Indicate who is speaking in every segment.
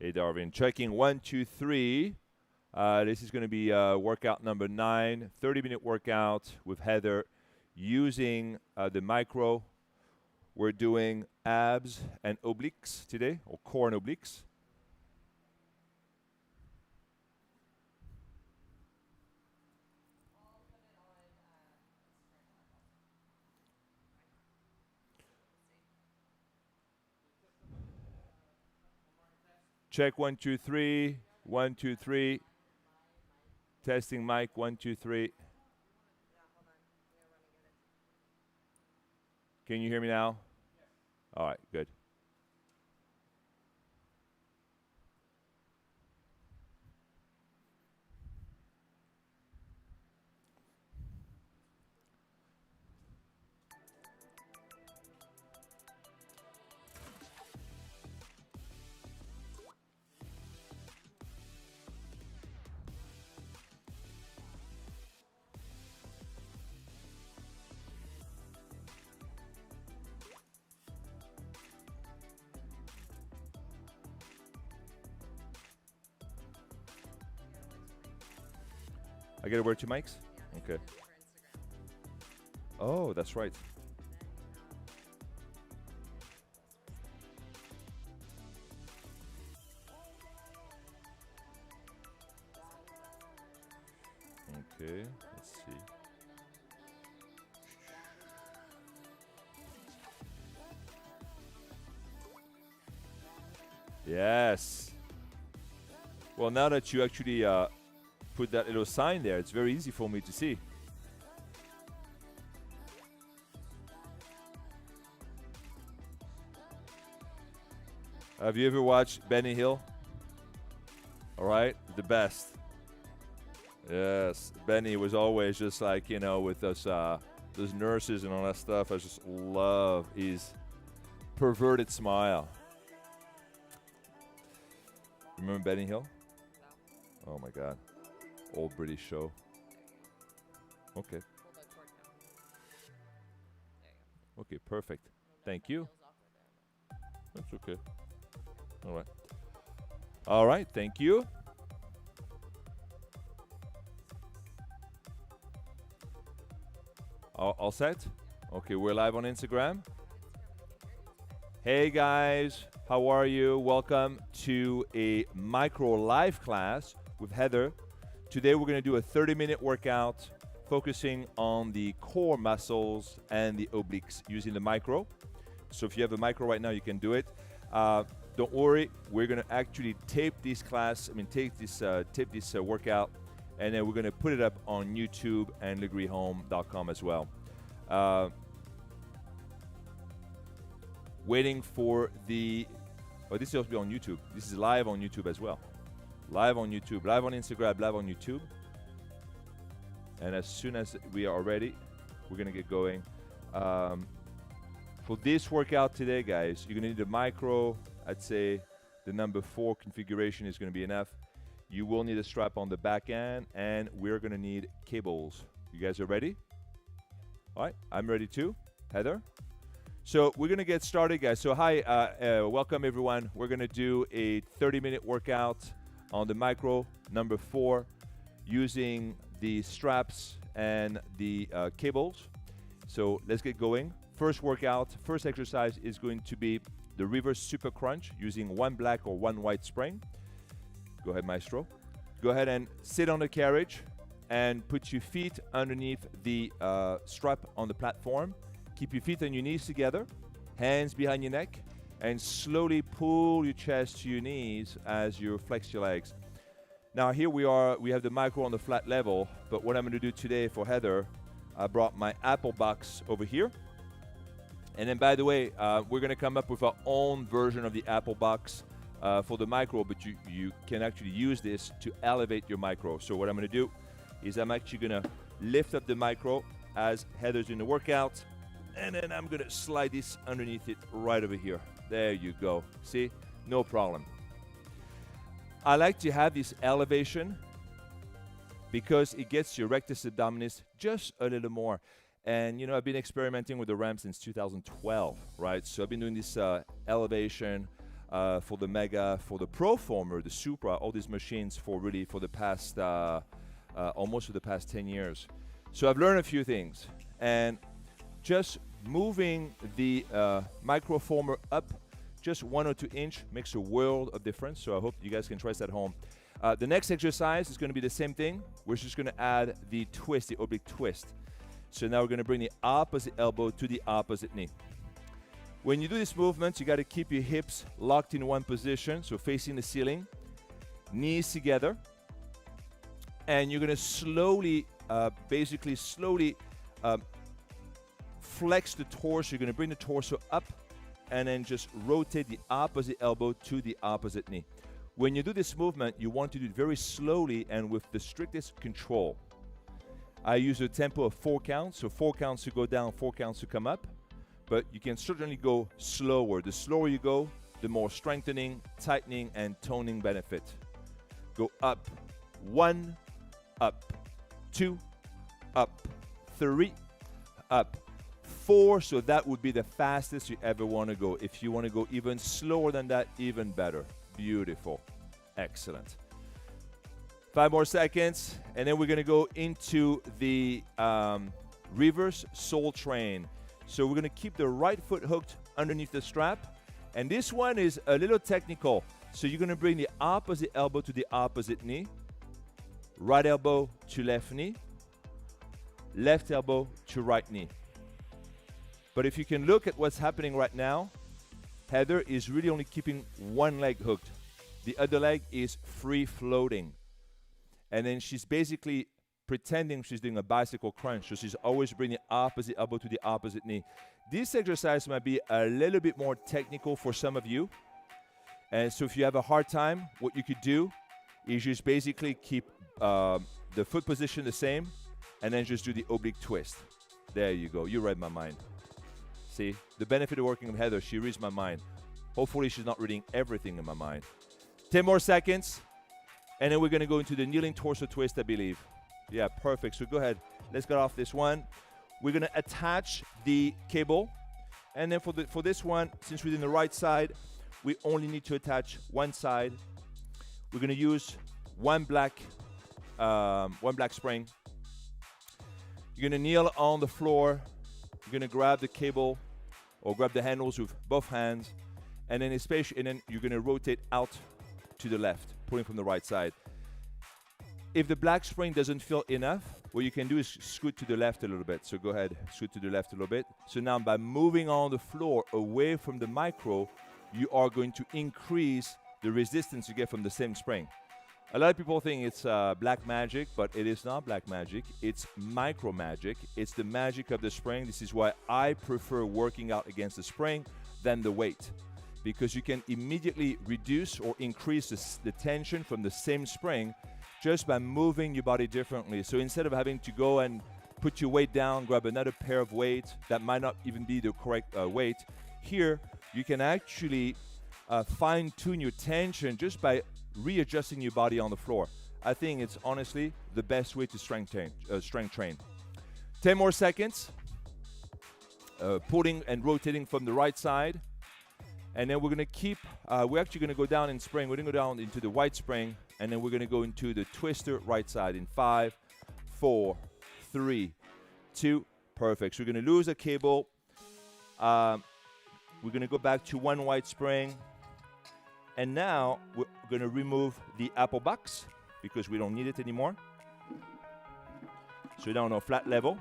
Speaker 1: Hey, Darwin. Checking 1, 2, 3. This is going to be workout number 9, 30-minute workout with Heather using the micro. We're doing abs and obliques today, or core and obliques. Check 1, 2, 3. 1, 2, 3. Testing mic 1, 2, 3. Can you hear me now? All right, good. I gotta wear 2 mics? Okay. Oh, that's right. Okay, let's see. Yes. Well, now that you actually put that little sign there, it's very easy for me to see. Have you ever watched Benny Hill? All right, the best. Yes, Benny was always just like, you know, with those nurses and all that stuff. I just love his perverted smile. Remember Benny Hill? Oh my God. Old British show. Okay. Okay, perfect. Thank you. That's okay. All right. All right, thank you. All set? Okay, we're live on Instagram. Hey guys, how are you? Welcome to a micro live class with Heather. Today we're going to do a 30-minute workout focusing on the core muscles and the obliques using the micro. So if you have a micro right now, you can do it. Don't worry, we're going to actually tape this workout, and then we're going to put it up on YouTube and lagreehome.com as well. Waiting for the... Oh, this is also on YouTube. This is live on YouTube as well. Live on YouTube, live on Instagram, live on YouTube. And as soon as we are ready, we're going to get going. For this workout today, guys, you're going to need a micro. I'd say the number 4 configuration is going to be enough. You will need a strap on the back end, and we're going to need cables. You guys are ready? All right, I'm ready too. Heather? So we're going to get started, guys. So hi, welcome everyone. We're going to do a 30-minute workout on the micro, number 4, using the straps and the cables. So let's get going. First workout, first exercise is going to be the reverse super crunch using 1 black or 1 white spring. Go ahead, maestro. Go ahead and sit on the carriage and put your feet underneath the strap on the platform. Keep your feet on your knees together, hands behind your neck, and slowly pull your chest to your knees as you flex your legs. Now here we are, we have the micro on the flat level, but what I'm going to do today for Heather, I brought my Apple box over here. And then, by the way, we're going to come up with our own version of the Apple box for the micro, but you can actually use this to elevate your micro. So what I'm going to do is I'm actually going to lift up the micro as Heather's doing the workout, and then I'm going to slide this underneath it right over here. There you go. See? No problem. I like to have this elevation because it gets your rectus abdominis just a little more. And, you know, I've been experimenting with the ramp since 2012, right? So I've been doing this elevation for the Mega, for the Proformer, the Supra, all these machines for really for the past, almost for the past 10 years. So I've learned a few things. And just moving the microformer up just 1 or 2 inch makes a world of difference. So I hope you guys can try this at home. The next exercise is going to be the same thing. We're just going to add the twist, the oblique twist. So now we're going to bring the opposite elbow to the opposite knee. When you do this movement, you got to keep your hips locked in one position, so facing the ceiling, knees together, and you're going to slowly, basically slowly flex the torso. You're going to bring the torso up and then just rotate the opposite elbow to the opposite knee. When you do this movement, you want to do it very slowly and with the strictest control. I use a tempo of 4 counts, so 4 counts to go down, 4 counts to come up. But you can certainly go slower. The slower you go, the more strengthening, tightening, and toning benefit. Go up, 1, up, 2, up, 3, up, 4. So that would be the fastest you ever want to go. If you want to go even slower than that, even better. Beautiful. Excellent. 5 more seconds, and then we're going to go into the reverse sole train. So we're going to keep the right foot hooked underneath the strap. And this one is a little technical. So you're going to bring the opposite elbow to the opposite knee. Right elbow to left knee. Left elbow to right knee. But if you can look at what's happening right now, Heather is really only keeping one leg hooked. The other leg is free floating. And then she's basically pretending she's doing a bicycle crunch. So she's always bringing the opposite elbow to the opposite knee. This exercise might be a little bit more technical for some of you. And so if you have a hard time, what you could do is just basically keep the foot position the same and then just do the oblique twist. There you go. You read my mind. See, the benefit of working with Heather, she reads my mind. Hopefully she's not reading everything in my mind. 10 more seconds. And then we're going to go into the kneeling torso twist, I believe. Yeah, perfect. So go ahead. Let's get off this one. We're going to attach the cable. And then for this one, since we're in the right side, we only need to attach one side. We're going to use one black spring. You're going to kneel on the floor. You're going to grab the cable or grab the handles with both hands. And then you're going to rotate out to the left, pulling from the right side. If the black spring doesn't feel enough, what you can do is scoot to the left a little bit. So go ahead, scoot to the left a little bit. So now by moving on the floor away from the micro, you are going to increase the resistance you get from the same spring. A lot of people think it's black magic, but it is not black magic. It's micro magic. It's the magic of the spring. This is why I prefer working out against the spring than the weight, because you can immediately reduce or increase the tension from the same spring just by moving your body differently. So instead of having to go and put your weight down, grab another pair of weights that might not even be the correct weight, here you can actually fine-tune your tension just by readjusting your body on the floor. I think it's honestly the best way to strength train. 10 more seconds. Pulling and rotating from the right side. And then we're going to keep, we're actually going to go down in spring. We're going to go down into the white spring. And then we're going to go into the twister right side in 5, 4, 3, 2. Perfect. So we're going to lose a cable. We're going to go back to one white spring. And now we're going to remove the apple box because we don't need it anymore. So down on a flat level.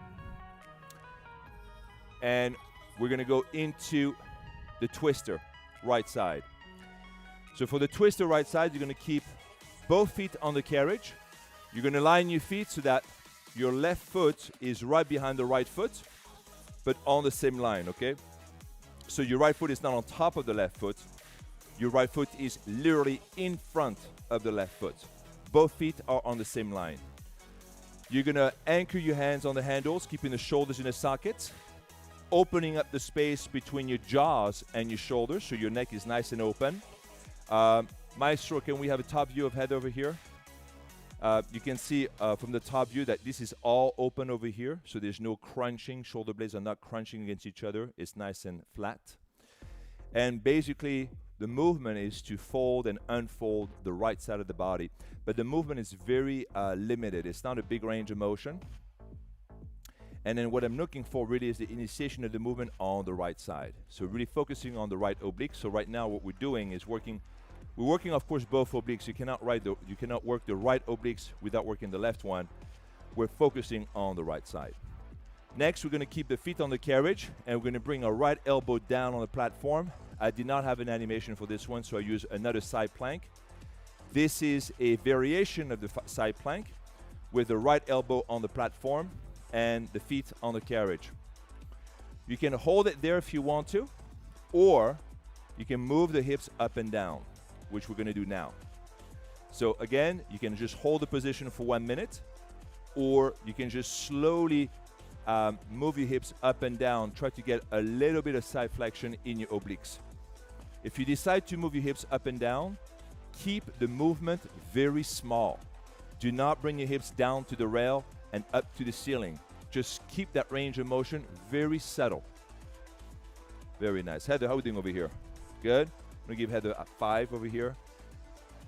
Speaker 1: And we're going to go into the twister right side. So for the twister right side, you're going to keep both feet on the carriage. You're going to line your feet so that your left foot is right behind the right foot, but on the same line, okay? So your right foot is not on top of the left foot. Your right foot is literally in front of the left foot. Both feet are on the same line. You're going to anchor your hands on the handles, keeping the shoulders in a socket, opening up the space between your jaws and your shoulders so your neck is nice and open. Maestro, can we have a top view of Head over here? You can see from the top view that this is all open over here, so there's no crunching. Shoulder blades are not crunching against each other. It's nice and flat. And basically, the movement is to fold and unfold the right side of the body. But the movement is very limited. It's not a big range of motion. And then what I'm looking for really is the initiation of the movement on the right side. So really focusing on the right oblique. So right now what we're doing is we're working of course both obliques. You cannot work the right obliques without working the left one. We're focusing on the right side. Next, we're going to keep the feet on the carriage, and we're going to bring our right elbow down on the platform. I did not have an animation for this one, so I use another side plank. This is a variation of the side plank with the right elbow on the platform and the feet on the carriage. You can hold it there if you want to, or you can move the hips up and down, which we're going to do now. So again, you can just hold the position for 1 minute, or you can just slowly move your hips up and down. Try to get a little bit of side flexion in your obliques. If you decide to move your hips up and down, keep the movement very small. Do not bring your hips down to the rail and up to the ceiling. Just keep that range of motion very subtle. Very nice. Heather, how are we doing over here? Good? I'm gonna give Heather a 5 over here.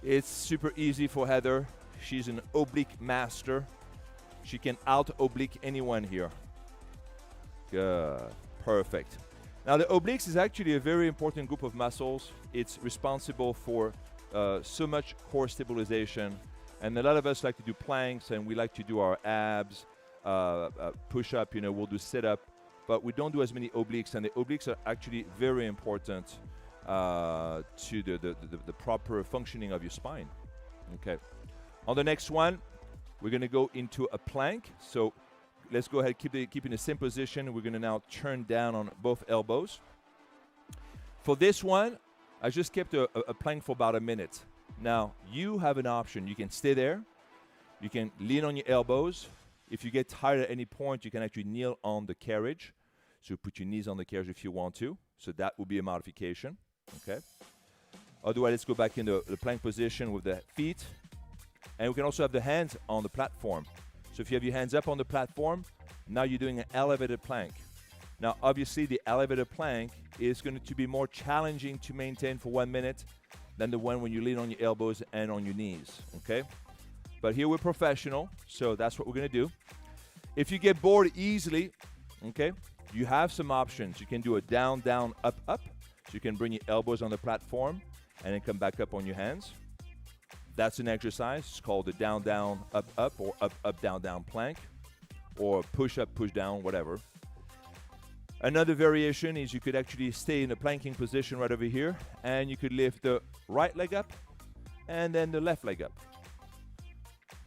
Speaker 1: It's super easy for Heather. She's an oblique master. She can out-oblique anyone here. Good. Perfect. Now the obliques is actually a very important group of muscles. It's responsible for so much core stabilization. And a lot of us like to do planks, and we like to do our abs, push-up, we'll do sit-up. But we don't do as many obliques, and the obliques are actually very important to the proper functioning of your spine. Okay. On the next one, we're going to go into a plank. So let's go ahead, keep in the same position. We're going to now turn down on both elbows. For this one, I just kept a plank for about a minute. Now, you have an option. You can stay there. You can lean on your elbows. If you get tired at any point, you can actually kneel on the carriage. So put your knees on the carriage if you want to. So that will be a modification. Okay. Otherwise, let's go back in the plank position with the feet. And we can also have the hands on the platform. So if you have your hands up on the platform, now you're doing an elevated plank. Now, obviously, the elevated plank is going to be more challenging to maintain for 1 minute than the one when you lean on your elbows and on your knees, okay? But here we're professional, so that's what we're going to do. If you get bored easily, okay, you have some options. You can do a down, down, up, up. So you can bring your elbows on the platform and then come back up on your hands. That's an exercise. It's called the down, down, up, up, or up, up, down, down plank, or push up, push down, whatever. Another variation is you could actually stay in a planking position right over here, and you could lift the right leg up and then the left leg up.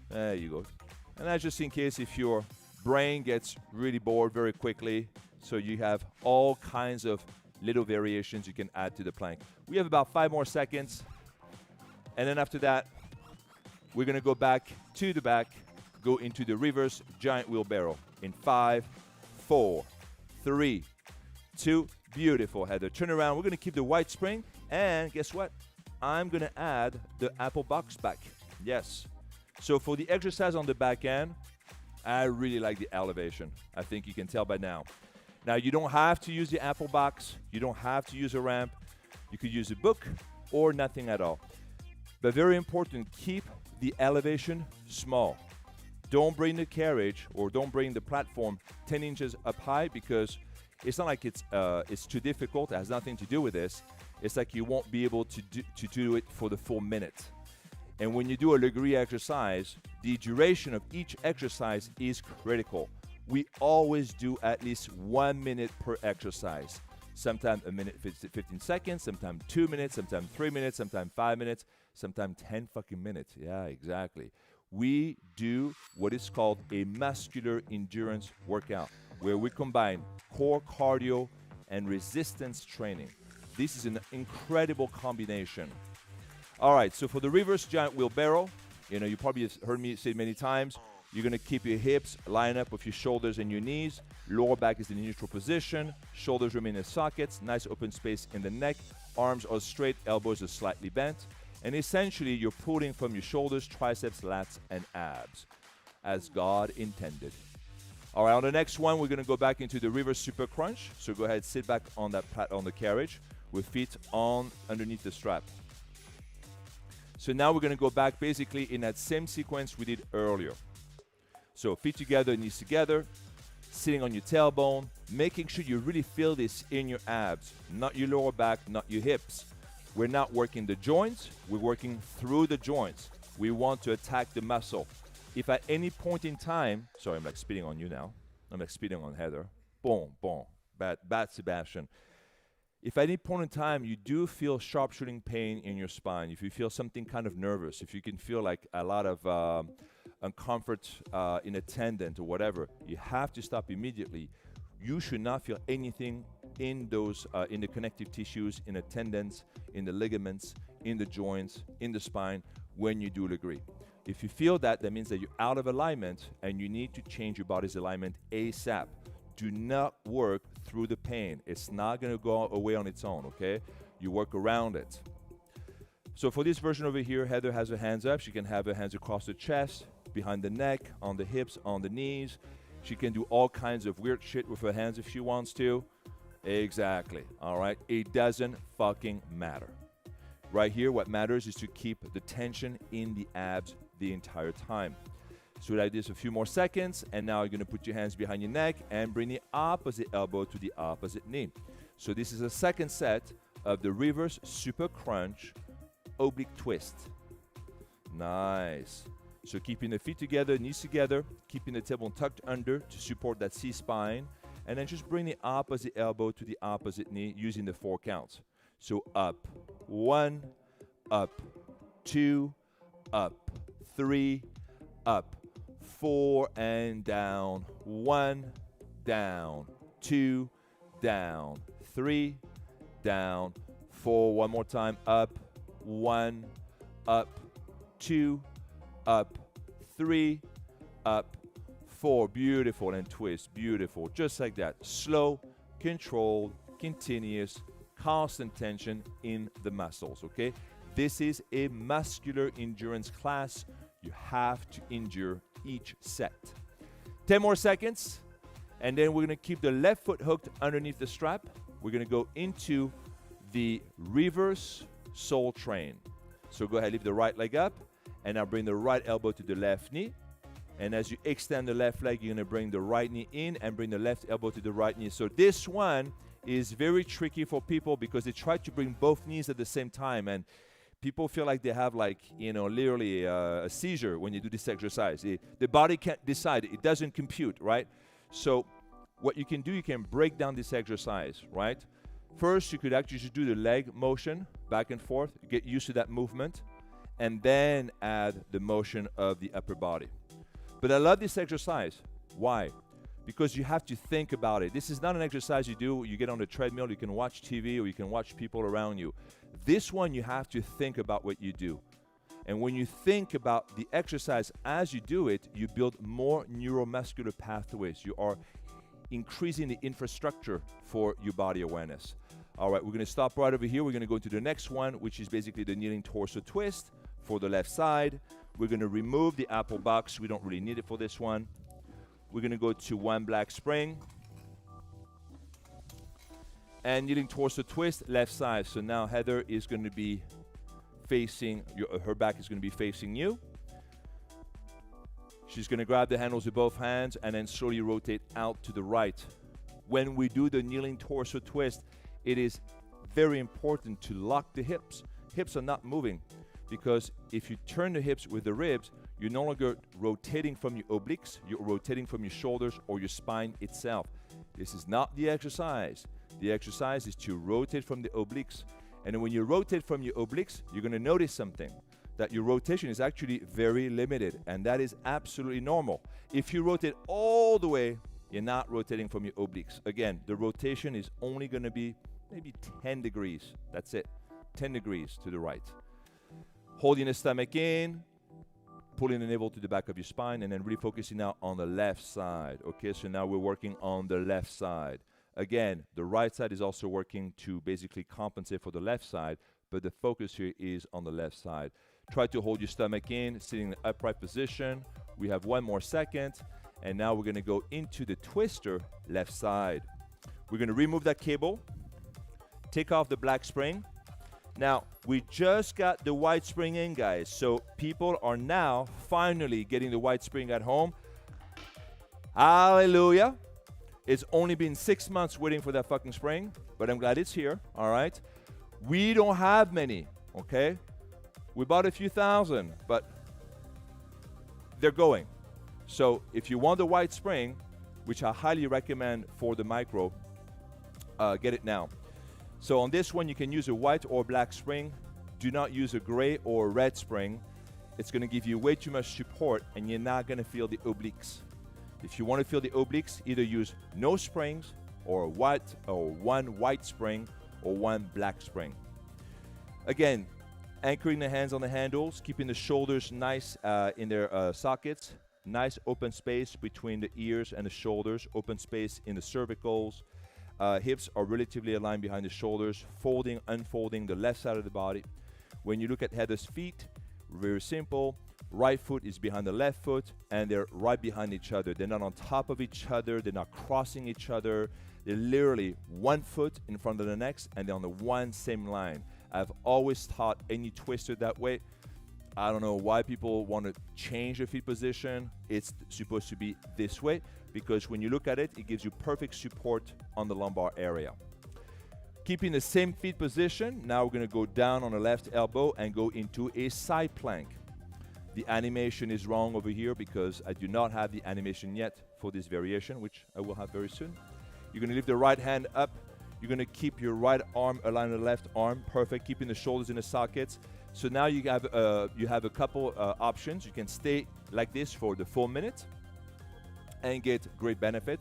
Speaker 1: There you go. And that's just in case if your brain gets really bored very quickly, so you have all kinds of little variations you can add to the plank. We have about 5 more seconds, and then after that, we're going to go back to the back, go into the reverse giant wheelbarrow in 5, 4, 3, 2, beautiful, Heather. Turn around. We're going to keep the white spring, and guess what? I'm going to add the apple box back. Yes. So for the exercise on the back end, I really like the elevation. I think you can tell by now. Now, you don't have to use the apple box. You don't have to use a ramp. You could use a book or nothing at all. But very important, keep the elevation small. Don't bring the carriage or don't bring the platform 10 inches up high, because it's not like it's too difficult. It has nothing to do with this. It's like you won't be able to do it for the full minute. And when you do a Lagree exercise, the duration of each exercise is critical. We always do at least 1 minute per exercise. Sometimes a minute, 15 seconds, sometimes 2 minutes, sometimes 3 minutes, sometimes 5 minutes, sometimes 10 fucking minutes. Yeah, exactly. We do what is called a muscular endurance workout, where we combine core cardio and resistance training. This is an incredible combination. All right, so for the reverse giant wheelbarrow, you probably have heard me say it many times, you're going to keep your hips line up with your shoulders and your knees. Lower back is in the neutral position. Shoulders remain in sockets. Nice open space in the neck. Arms are straight. Elbows are slightly bent. And essentially, you're pulling from your shoulders, triceps, lats, and abs, as God intended. All right, on the next one, we're going to go back into the reverse super crunch. So go ahead, sit back on the carriage. with feet on underneath the strap. So now we're going to go back basically in that same sequence we did earlier. So feet together, knees together, sitting on your tailbone, making sure you really feel this in your abs, not your lower back, not your hips. We're not working the joints, we're working through the joints. We want to attack the muscle. If at any point in time, sorry, I'm like spitting on you now. I'm like spitting on Heather. Boom, boom, bad Sebastien. If at any point in time you do feel sharpshooting pain in your spine, if you feel something kind of nervous, if you can feel like a lot of uncomfort in a tendon or whatever, you have to stop immediately. You should not feel anything in those, in the connective tissues, in the tendons, in the ligaments, in the joints, in the spine when you do Lagree. If you feel that, that means that you're out of alignment and you need to change your body's alignment ASAP. Do not work through the pain. It's not going to go away on its own, okay? You work around it. So for this version over here, Heather has her hands up. She can have her hands across the chest, behind the neck, on the hips, on the knees. She can do all kinds of weird shit with her hands if she wants to. Exactly, all right? It doesn't fucking matter. Right here, what matters is to keep the tension in the abs the entire time. So like this, a few more seconds, and now you're gonna put your hands behind your neck and bring the opposite elbow to the opposite knee. So this is a second set of the reverse super crunch oblique twist. Nice. So keeping the feet together, knees together, keeping the tailbone tucked under to support that C-spine, and then just bring the opposite elbow to the opposite knee using the 4 counts. So up, 1, up, 2, up, 3, up, 4, and down, 1, down, 2, down, 3, down, 4, one more time, up, 1, up, 2, up, 3, up, 4, beautiful, and twist, beautiful, just like that, slow, controlled, continuous, constant tension in the muscles, okay? This is a muscular endurance class. You have to endure each set. 10 more seconds, and then we're gonna keep the left foot hooked underneath the strap. We're gonna go into the reverse soul train. So go ahead, lift the right leg up, and now bring the right elbow to the left knee. And as you extend the left leg, you're gonna bring the right knee in and bring the left elbow to the right knee. So this one is very tricky for people because they try to bring both knees at the same time, and people feel like they have, like, you know, literally a seizure when you do this exercise. The body can't decide. It doesn't compute, right? So what you can do, you can break down this exercise, right? First, you could actually just do the leg motion back and forth, get used to that movement, and then add the motion of the upper body. But I love this exercise. Why? Because you have to think about it. This is not an exercise you do, you get on the treadmill, you can watch TV, or you can watch people around you. This one, you have to think about what you do. And when you think about the exercise as you do it, you build more neuromuscular pathways. You are increasing the infrastructure for your body awareness. All right, we're gonna stop right over here. We're gonna go to the next one, which is basically the kneeling torso twist for the left side. We're gonna remove the apple box. We don't really need it for this one. We're gonna go to one black spring. And kneeling torso twist, left side. So now Heather is gonna be facing, her back is gonna be facing you. She's gonna grab the handles with both hands and then slowly rotate out to the right. When we do the kneeling torso twist, it is very important to lock the hips. Hips are not moving, because if you turn the hips with the ribs, you're no longer rotating from your obliques, you're rotating from your shoulders or your spine itself. This is not the exercise. The exercise is to rotate from the obliques. And when you rotate from your obliques, you're gonna notice something, that your rotation is actually very limited, and that is absolutely normal. If you rotate all the way, you're not rotating from your obliques. Again, the rotation is only gonna be maybe 10 degrees. That's it, 10 degrees to the right. Holding the stomach in, pulling the navel to the back of your spine, and then really focusing now on the left side. Okay, so now we're working on the left side. Again, the right side is also working to basically compensate for the left side, but the focus here is on the left side. Try to hold your stomach in, sitting in an upright position. We have one more second, and now we're gonna go into the twister left side. We're gonna remove that cable. take off the black spring. Now, we just got the white spring in, guys. So people are now finally getting the white spring at home. Hallelujah. It's only been 6 months waiting for that fucking spring, but I'm glad it's here, all right? We don't have many, okay? We bought a few thousand, but they're going. So if you want the white spring, which I highly recommend for the micro, get it now. So on this one, you can use a white or black spring. Do not use a gray or red spring. It's gonna give you way too much support and you're not gonna feel the obliques. If you want to feel the obliques, either use no springs or one white spring or one black spring. Again, anchoring the hands on the handles, keeping the shoulders nice in their sockets, nice open space between the ears and the shoulders, open space in the cervicals. Hips are relatively aligned behind the shoulders, folding, unfolding the left side of the body. When you look at Heather's feet, very simple. Right foot is behind the left foot, and they're right behind each other. They're not on top of each other. They're not crossing each other. They're literally one foot in front of the next, and they're on the one same line. I've always taught any twister that way. I don't know why people want to change the feet position. It's supposed to be this way, because when you look at it, it gives you perfect support on the lumbar area. Keeping the same feet position, now we're going to go down on the left elbow and go into a side plank. The animation is wrong over here because I do not have the animation yet for this variation, which I will have very soon. You're going to lift the right hand up. You're going to keep your right arm aligned with the left arm. Perfect. Keeping the shoulders in the sockets. So now you have a couple options. You can stay like this for the full minute and get great benefit.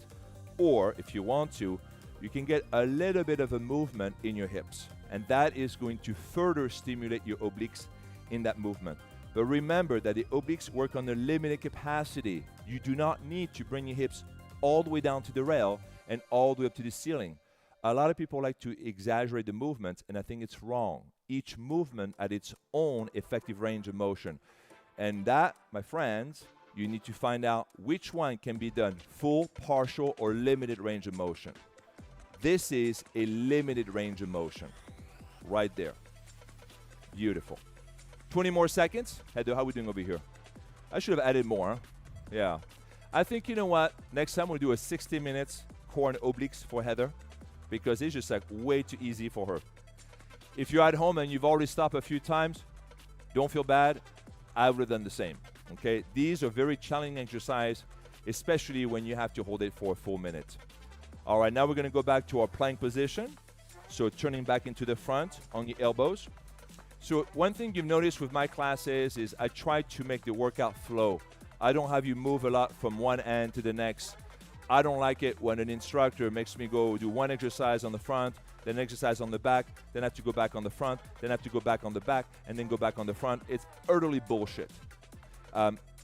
Speaker 1: Or if you want to, you can get a little bit of a movement in your hips. And that is going to further stimulate your obliques in that movement. But remember that the obliques work on a limited capacity. You do not need to bring your hips all the way down to the rail and all the way up to the ceiling. A lot of people like to exaggerate the movements, and I think it's wrong. Each movement at its own effective range of motion. And that, my friends, you need to find out which one can be done full, partial, or limited range of motion. This is a limited range of motion right there. Beautiful. 20 more seconds. Heather, how are we doing over here? I should have added more. Huh? Yeah. I think, you know what? Next time we'll do a 60 minutes core and obliques for Heather because it's just like way too easy for her. If you're at home and you've already stopped a few times, don't feel bad. I would have done the same. Okay? These are very challenging exercise, especially when you have to hold it for a full minute. All right, now we're going to go back to our plank position. So turning back into the front on your elbows. So one thing you've noticed with my classes is I try to make the workout flow. I don't have you move a lot from one end to the next. I don't like it when an instructor makes me go do one exercise on the front, then exercise on the back, then I have to go back on the front, then I have to go back on the back, and then go back on the front. It's utterly bullshit.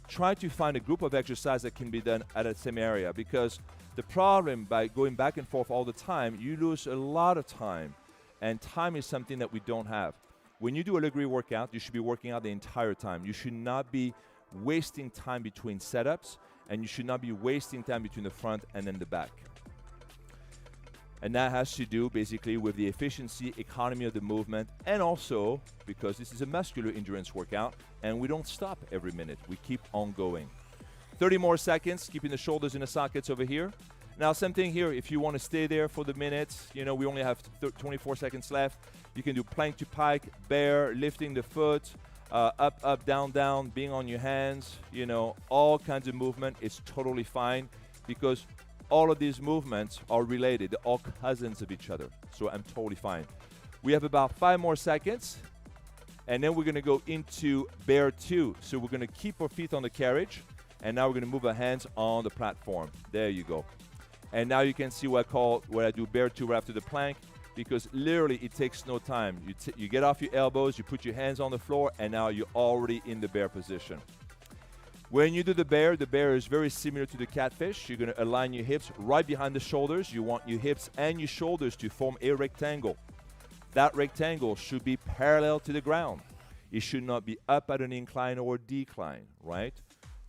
Speaker 1: Try to find a group of exercises that can be done at the same area, because the problem by going back and forth all the time, you lose a lot of time, and time is something that we don't have. When you do a Lagree workout, you should be working out the entire time. You should not be wasting time between setups, and you should not be wasting time between the front and then the back. And that has to do basically with the efficiency, economy of the movement, and also because this is a muscular endurance workout, and we don't stop every minute. We keep on going. 30 more seconds, keeping the shoulders in the sockets over here. Now, same thing here. If you want to stay there for the minute, you know, we only have 24 seconds left. You can do plank to pike, bear, lifting the foot, up, up, down, down, being on your hands, you know, all kinds of movement. It's totally fine because all of these movements are related. They're all cousins of each other. So I'm totally fine. We have about 5 more seconds, and then we're going to go into bear 2. So we're going to keep our feet on the carriage, and now we're going to move our hands on the platform. There you go. And now you can see what I do bear 2 right after the plank, because literally it takes no time. You get off your elbows, you put your hands on the floor, and now you're already in the bear position. When you do the bear is very similar to the catfish. You're going to align your hips right behind the shoulders. You want your hips and your shoulders to form a rectangle. That rectangle should be parallel to the ground. It should not be up at an incline or decline, right?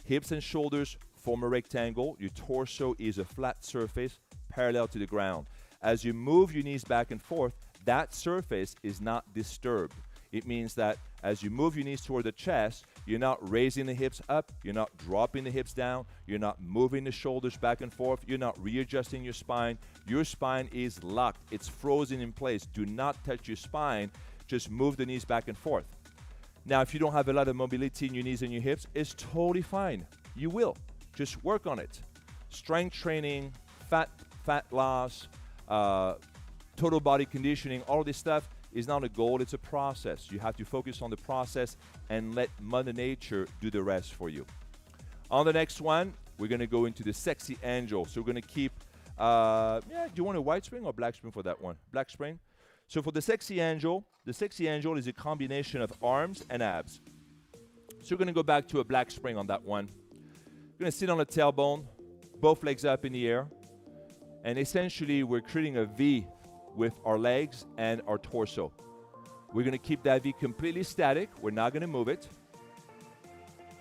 Speaker 1: Hips and shoulders form a rectangle. Your torso is a flat surface parallel to the ground. As you move your knees back and forth, that surface is not disturbed. It means that as you move your knees toward the chest, you're not raising the hips up, you're not dropping the hips down, you're not moving the shoulders back and forth, you're not readjusting your spine. Your spine is locked, it's frozen in place. Do not touch your spine, just move the knees back and forth. Now, if you don't have a lot of mobility in your knees and your hips, it's totally fine. You will. Just work on it. Strength training, fat loss, total body conditioning, all this stuff is not a goal, it's a process. You have to focus on the process and let Mother Nature do the rest for you. On the next one, we're gonna go into the sexy angel. So we're gonna keep, do you want a white spring or black spring for that one? Black spring. So for the sexy angel is a combination of arms and abs. So we're gonna go back to a black spring on that one. We're gonna sit on the tailbone, both legs up in the air. And essentially, we're creating a V with our legs and our torso. We're gonna keep that V completely static. We're not gonna move it.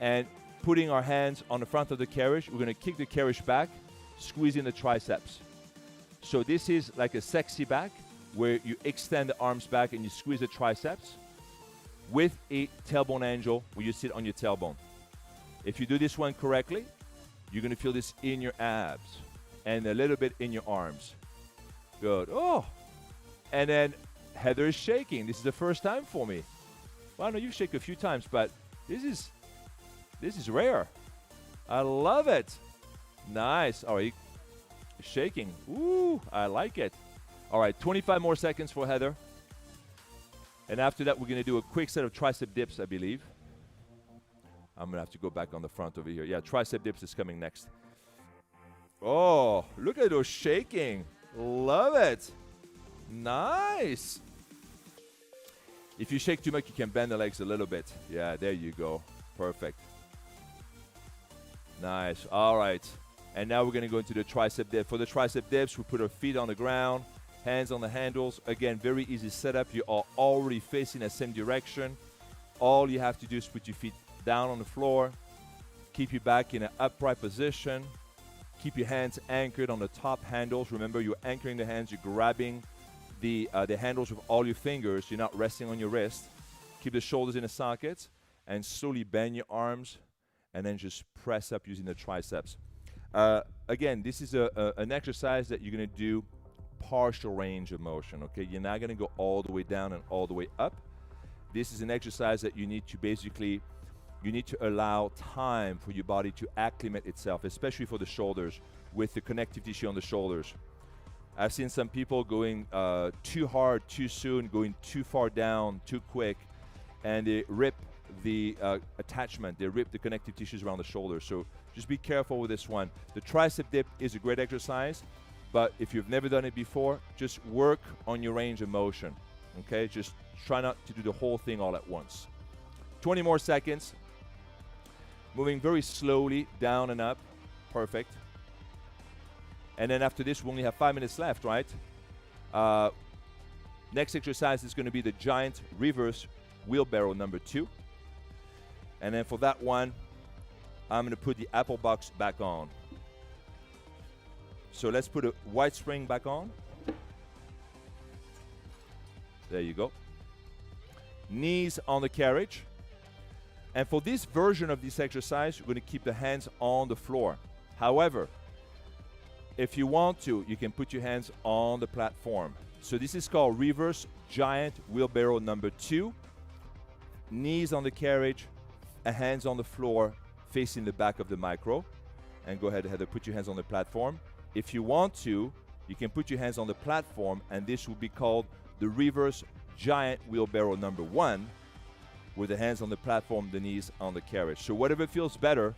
Speaker 1: And putting our hands on the front of the carriage, we're gonna kick the carriage back, squeezing the triceps. So this is like a sexy back, where you extend the arms back and you squeeze the triceps with a tailbone angel where you sit on your tailbone. If you do this one correctly, you're gonna feel this in your abs and a little bit in your arms. Good. Oh, and then Heather is shaking. This is the first time for me. Well, I know you've shaken a few times, but this is rare. I love it. Nice. All right, shaking. Ooh, I like it. All right, 25 more seconds for Heather. And after that, we're gonna do a quick set of tricep dips, I believe. I'm gonna have to go back on the front over here. Yeah, tricep dips is coming next. Oh, look at those shaking. Love it. Nice. If you shake too much, you can bend the legs a little bit. Yeah, there you go. Perfect. Nice. All right. And now we're going to go into the tricep dip. For the tricep dips, we put our feet on the ground, hands on the handles. Again, very easy setup. You are already facing the same direction. All you have to do is put your feet down on the floor. Keep your back in an upright position. Keep your hands anchored on the top handles. Remember, you're anchoring the hands. You're grabbing the handles with all your fingers. You're not resting on your wrist. Keep the shoulders in the sockets and slowly bend your arms and then just press up using the triceps. Again, this is an exercise that you're going to do partial range of motion, okay? You're not going to go all the way down and all the way up. This is an exercise that you need to basically, you need to allow time for your body to acclimate itself, especially for the shoulders, with the connective tissue on the shoulders. I've seen some people going too hard, too soon, going too far down, too quick, and they rip the attachment, they rip the connective tissues around the shoulders. So just be careful with this one. The tricep dip is a great exercise, but if you've never done it before, just work on your range of motion, okay? Just try not to do the whole thing all at once. 20 more seconds. Moving very slowly down and up. Perfect. And then after this, we only have 5 minutes left, right? Next exercise is going to be the giant reverse wheelbarrow number 2. And then for that one, I'm going to put the apple box back on. So let's put a white spring back on. There you go. Knees on the carriage. And for this version of this exercise, you're going to keep the hands on the floor. However, if you want to, you can put your hands on the platform. So this is called reverse giant wheelbarrow number 2. Knees on the carriage, hands on the floor, facing the back of the micro. And go ahead, Heather, put your hands on the platform. If you want to, you can put your hands on the platform, and this will be called the reverse giant wheelbarrow number 1, with the hands on the platform, the knees on the carriage. So whatever feels better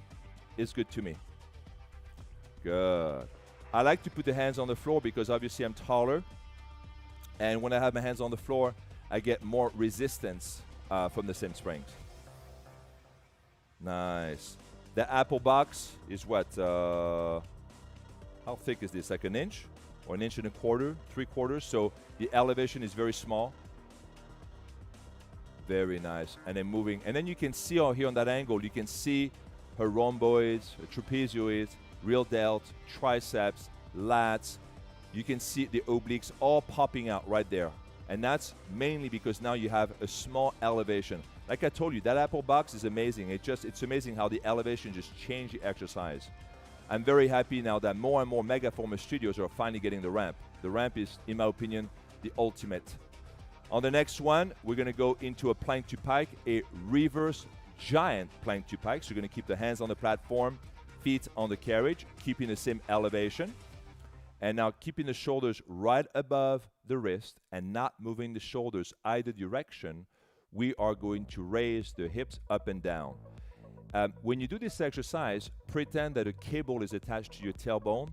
Speaker 1: is good to me. Good. I like to put the hands on the floor because obviously I'm taller, and when I have my hands on the floor, I get more resistance from the same springs. Nice. The apple box is what? How thick is this? Like an inch? Or an inch and a quarter? 3/4? So the elevation is very small. Very nice. And then moving. And then you can see out here on that angle, you can see her rhomboids, her trapezoids, real delt, triceps, lats. You can see the obliques all popping out right there. And that's mainly because now you have a small elevation. Like I told you, that Apple box is amazing. It's amazing how the elevation just changed the exercise. I'm very happy now that more and more Megaformer studios are finally getting the ramp. The ramp is, in my opinion, the ultimate. On the next one, we're gonna go into a plank to pike, a reverse giant plank to pike. So you're gonna keep the hands on the platform, feet on the carriage, keeping the same elevation. And now keeping the shoulders right above the wrist and not moving the shoulders either direction, we are going to raise the hips up and down. When you do this exercise, pretend that a cable is attached to your tailbone,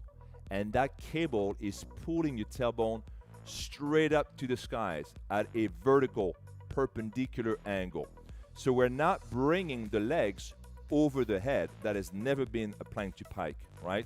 Speaker 1: and that cable is pulling your tailbone straight up to the skies at a vertical, perpendicular angle. So we're not bringing the legs over the head. That has never been a plank to pike, right?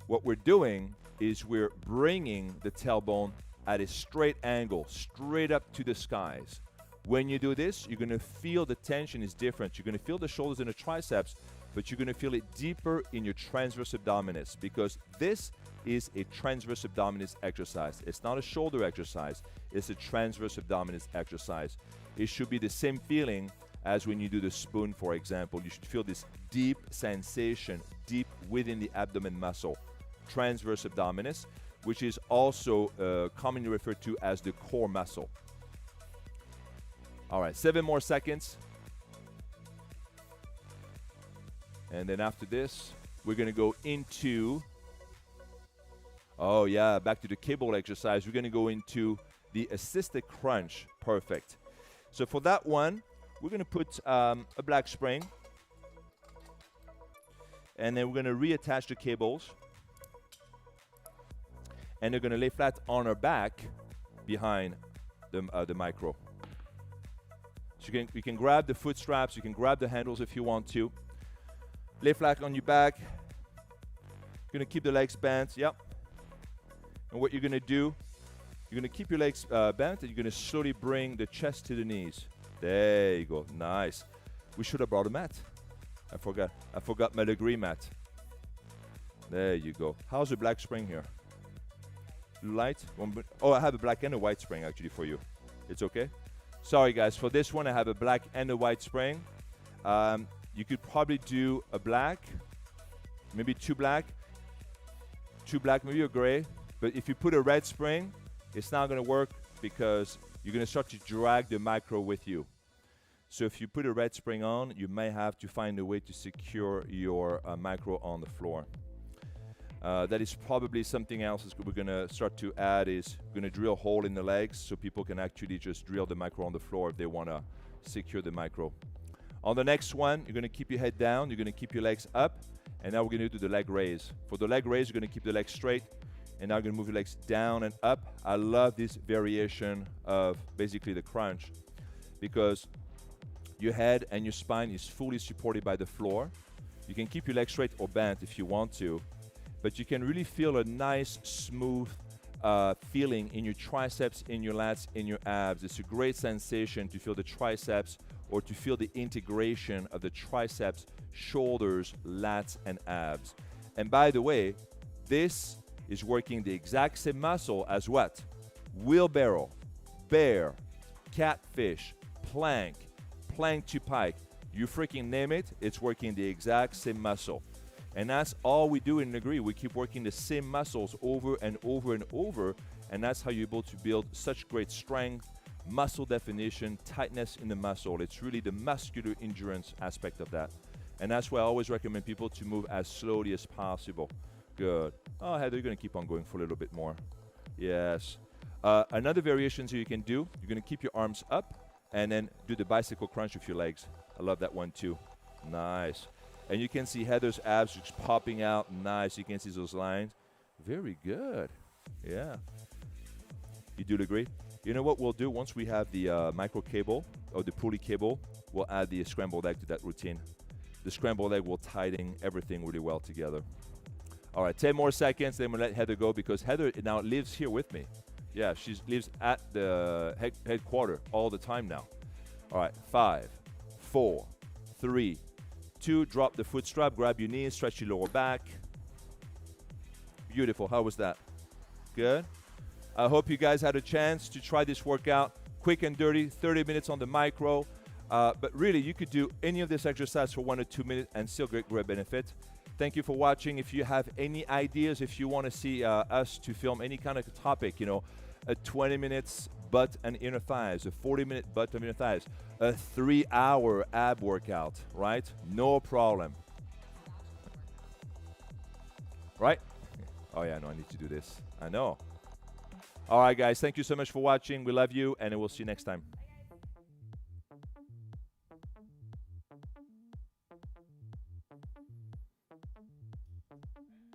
Speaker 1: What we're doing is we're bringing the tailbone at a straight angle, straight up to the skies. When you do this, you're gonna feel the tension is different. You're gonna feel the shoulders and the triceps, but you're gonna feel it deeper in your transverse abdominis, because this is a transverse abdominis exercise. It's not a shoulder exercise, it's a transverse abdominis exercise. It should be the same feeling as when you do the spoon, for example. You should feel this deep sensation deep within the abdomen muscle, transverse abdominis, which is also commonly referred to as the core muscle. All right, 7 more seconds. And then after this, we're gonna go into, oh yeah, back to the cable exercise. We're gonna go into the assisted crunch. Perfect. So for that one, we're gonna put a black spring. And then we're gonna reattach the cables. And they're gonna lay flat on our back behind the micro. So you can grab the foot straps, you can grab the handles if you want to. Lay flat on your back. You're gonna keep the legs bent, yep. And what you're gonna do, you're gonna keep your legs bent, and you're gonna slowly bring the chest to the knees. There you go, nice. We should have brought a mat. I forgot my Lagree mat. There you go. How's the black spring here? Light? Oh, I have a black and a white spring actually for you. It's okay? Sorry guys, for this one I have a black and a white spring. You could probably do a black, maybe two black, maybe a gray. But if you put a red spring, it's not gonna work because you're gonna start to drag the micro with you. So if you put a red spring on, you may have to find a way to secure your micro on the floor. That is probably something else we're gonna start to add, is we're gonna drill a hole in the legs so people can actually just drill the micro on the floor if they wanna secure the micro. On the next one, you're gonna keep your head down, you're gonna keep your legs up, and now we're gonna do the leg raise. For the leg raise, you're gonna keep the legs straight, and now you're gonna move your legs down and up. I love this variation of basically the crunch because your head and your spine is fully supported by the floor. You can keep your legs straight or bent if you want to, but you can really feel a nice, smooth feeling in your triceps, in your lats, in your abs. It's a great sensation to feel the triceps or to feel the integration of the triceps, shoulders, lats, and abs. And by the way, this is working the exact same muscle as what? Wheelbarrow, bear, catfish, plank, plank to pike. You freaking name it, it's working the exact same muscle. And that's all we do in Lagree. We keep working the same muscles over and over and over, and that's how you're able to build such great strength, muscle definition, tightness in the muscle. It's really the muscular endurance aspect of that. And that's why I always recommend people to move as slowly as possible. Good. Oh, Heather, you're gonna keep on going for a little bit more. Yes. Another variation that you can do, you're gonna keep your arms up and then do the bicycle crunch with your legs. I love that one too. Nice. And you can see Heather's abs just popping out. Nice. You can see those lines. Very good. Yeah. You do agree? You know what we'll do once we have the micro cable or the pulley cable, we'll add the scrambled egg to that routine. The scrambled egg will tighten everything really well together. All right, 10 more seconds, then we'll let Heather go because Heather now lives here with me. Yeah, she lives at the headquarters all the time now. All right, 5, 4, 3, 2, drop the foot strap, grab your knees, stretch your lower back. Beautiful, how was that? Good? I hope you guys had a chance to try this workout. Quick and dirty, 30 minutes on the micro. But really, you could do any of this exercise for 1 or 2 minutes and still get great benefit. Thank you for watching. If you have any ideas, if you want to see us to film any kind of topic, you know, a 20 minutes butt and inner thighs, a 40-minute butt and inner thighs, a 3-hour ab workout, right? No problem. Right? Oh yeah, no, I need to do this. I know. All right, guys, thank you so much for watching. We love you, and we'll see you next time.